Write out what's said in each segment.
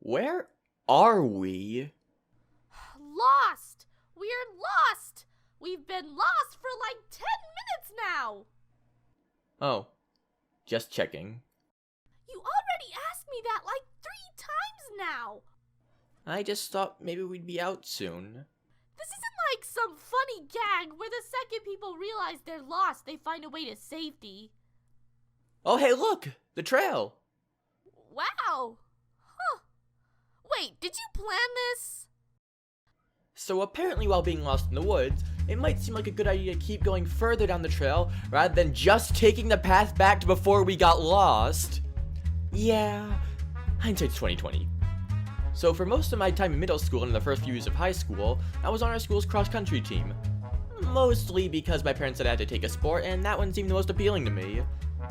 Where are we? Lost! We're lost! We've been lost for like 10 minutes now! Oh, just checking. You already asked me that like 3 times now! I just thought maybe we'd be out soon. This isn't like some funny gag where the second people realize they're lost, they find a way to safety. Oh, hey, look! The trail! Wow! Huh. Wait, did you plan this? So apparently while being lost in the woods, it might seem like a good idea to keep going further down the trail rather than just taking the path back to before we got lost. Yeah, hindsight's 20/20. So for most of my time in middle school and in the first few years of high school, I was on our school's cross-country team. Mostly because my parents said I had to take a sport, and that one seemed the most appealing to me.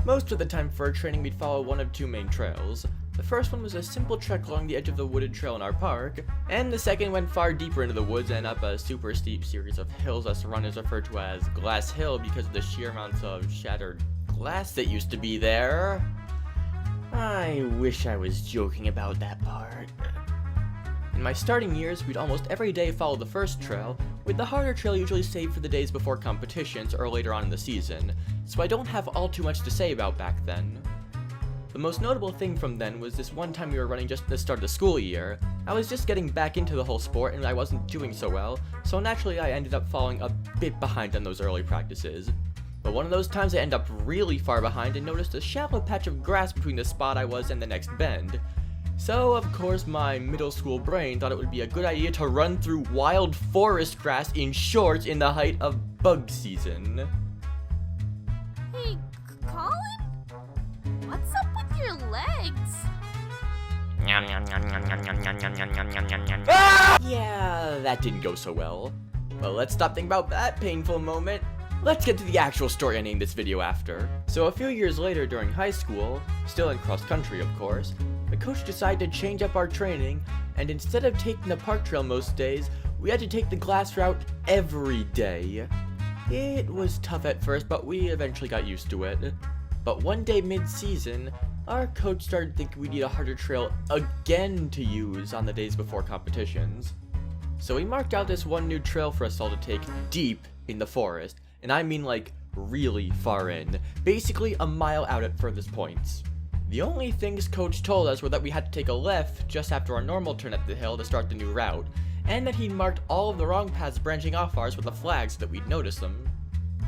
Most of the time for training, we'd follow one of two main trails. The first one was a simple trek along the edge of the wooded trail in our park, and the second went far deeper into the woods and up a super steep series of hills us runners refer to as Glass Hill because of the sheer amounts of shattered glass that used to be there. I wish I was joking about that part. In my starting years, we'd almost every day follow the first trail, with the harder trail usually saved for the days before competitions or later on in the season, so I don't have all too much to say about back then. The most notable thing from then was this one time we were running just at the start of the school year. I was just getting back into the whole sport and I wasn't doing so well, so naturally I ended up falling a bit behind on those early practices. But one of those times I ended up really far behind and noticed a shallow patch of grass between the spot I was and the next bend. So, of course, my middle school brain thought it would be a good idea to run through wild forest grass in shorts in the height of bug season. Hey, Colin? What's up with your legs? Yeah, that didn't go so well. Well, let's stop thinking about that painful moment. Let's get to the actual story I named this video after. So a few years later during high school, still in cross country of course, the coach decided to change up our training, and instead of taking the park trail most days, we had to take the glass route every day. It was tough at first, but we eventually got used to it. But one day mid-season, our coach started thinking we need a harder trail again to use on the days before competitions. So he marked out this one new trail for us all to take deep in the forest, and I mean like really far in, basically a mile out at furthest points. The only things coach told us were that we had to take a left just after our normal turn at the hill to start the new route, and that he'd marked all of the wrong paths branching off ours with a flag so that we'd notice them.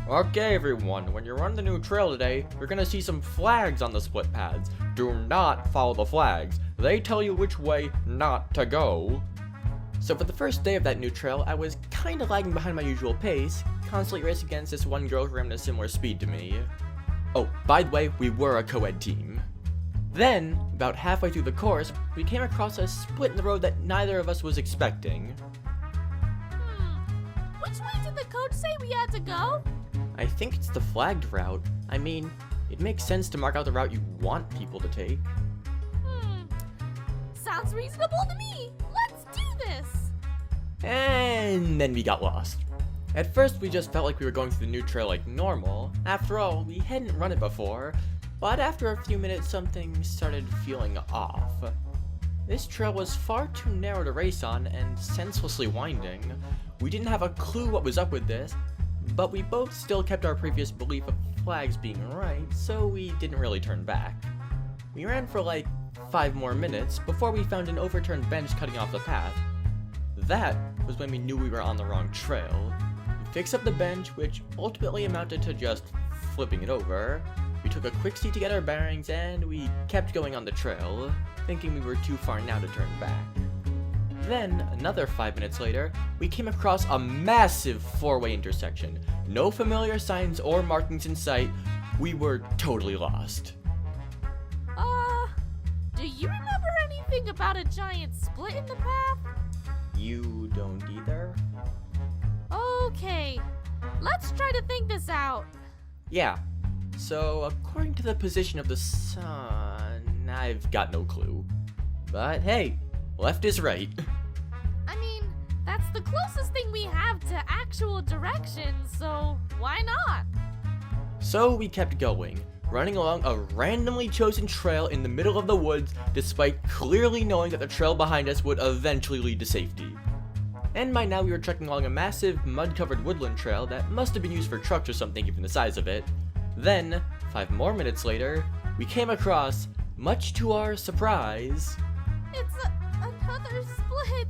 Okay everyone, when you're on the new trail today, you're gonna see some flags on the split paths. Do not follow the flags. They tell you which way not to go. So for the first day of that new trail, I was kinda lagging behind my usual pace, constantly racing against this one girl who ran at a similar speed to me. Oh, by the way, we were a co-ed team. Then, about halfway through the course, we came across a split in the road that neither of us was expecting. Which way did the coach say we had to go? I think it's the flagged route. I mean, it makes sense to mark out the route you want people to take. Sounds reasonable to me. Let's do this. And then we got lost. At first, we just felt like we were going through the new trail like normal. After all, we hadn't run it before. But after a few minutes, something started feeling off. This trail was far too narrow to race on and senselessly winding. We didn't have a clue what was up with this, but we both still kept our previous belief of flags being right, so we didn't really turn back. We ran for like 5 more minutes before we found an overturned bench cutting off the path. That was when we knew we were on the wrong trail. We fixed up the bench, which ultimately amounted to just flipping it over. We took a quick seat to get our bearings, and we kept going on the trail, thinking we were too far now to turn back. Then, another 5 minutes later, we came across a massive 4-way intersection. No familiar signs or markings in sight. We were totally lost. Do you remember anything about a giant split in the path? You don't either? Okay, let's try to think this out. Yeah. So, according to the position of the sun, I've got no clue. But hey, left is right. I mean, that's the closest thing we have to actual directions, so why not? So we kept going. running along a randomly chosen trail in the middle of the woods, despite clearly knowing that the trail behind us would eventually lead to safety. And by now we were trekking along a massive, mud-covered woodland trail that must have been used for trucks or something given the size of it. Then, 5 more minutes later, we came across, much to our surprise... It's another split.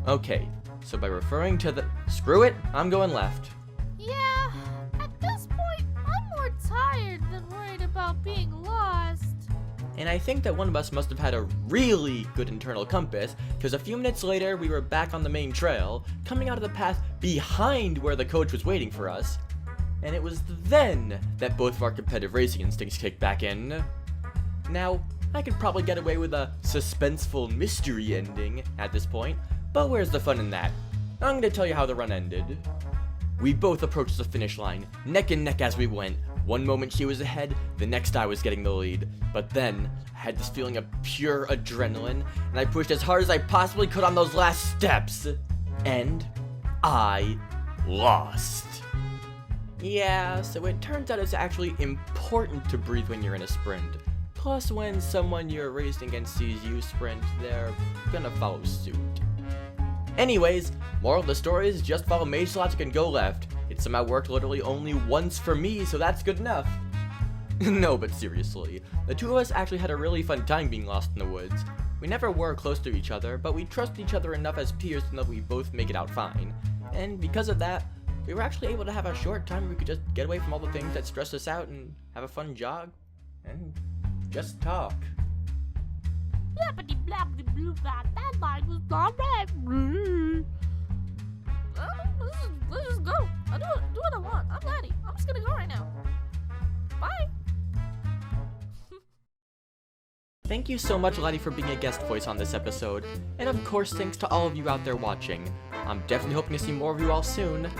Okay, so by referring to the... Screw it, I'm going left. Yeah, at this point, I'm more tired than worried about being lost. And I think that one of us must have had a really good internal compass, because a few minutes later we were back on the main trail, coming out of the path behind where the coach was waiting for us. And it was then that both of our competitive racing instincts kicked back in. Now, I could probably get away with a suspenseful mystery ending at this point, but where's the fun in that? I'm going to tell you how the run ended. We both approached the finish line, neck and neck as we went. One moment she was ahead, the next I was getting the lead. But then, I had this feeling of pure adrenaline, and I pushed as hard as I possibly could on those last steps. And I lost. Yeah, so it turns out it's actually important to breathe when you're in a sprint. Plus, when someone you're racing against sees you sprint, they're gonna follow suit. Anyways, moral of the story is just follow Mage logic and go left. It somehow worked literally only once for me, so that's good enough. No, but seriously, the two of us actually had a really fun time being lost in the woods. We never were close to each other, but we trusted each other enough as peers to know we both make it out fine. And because of that, we were actually able to have a short time where we could just get away from all the things that stress us out and have a fun jog and just talk. That line was not right. Let's just go. I do what I want. I'm Laddi. I'm just gonna go right now. Bye. Thank you so much, Laddi, for being a guest voice on this episode. And of course, thanks to all of you out there watching. I'm definitely hoping to see more of you all soon.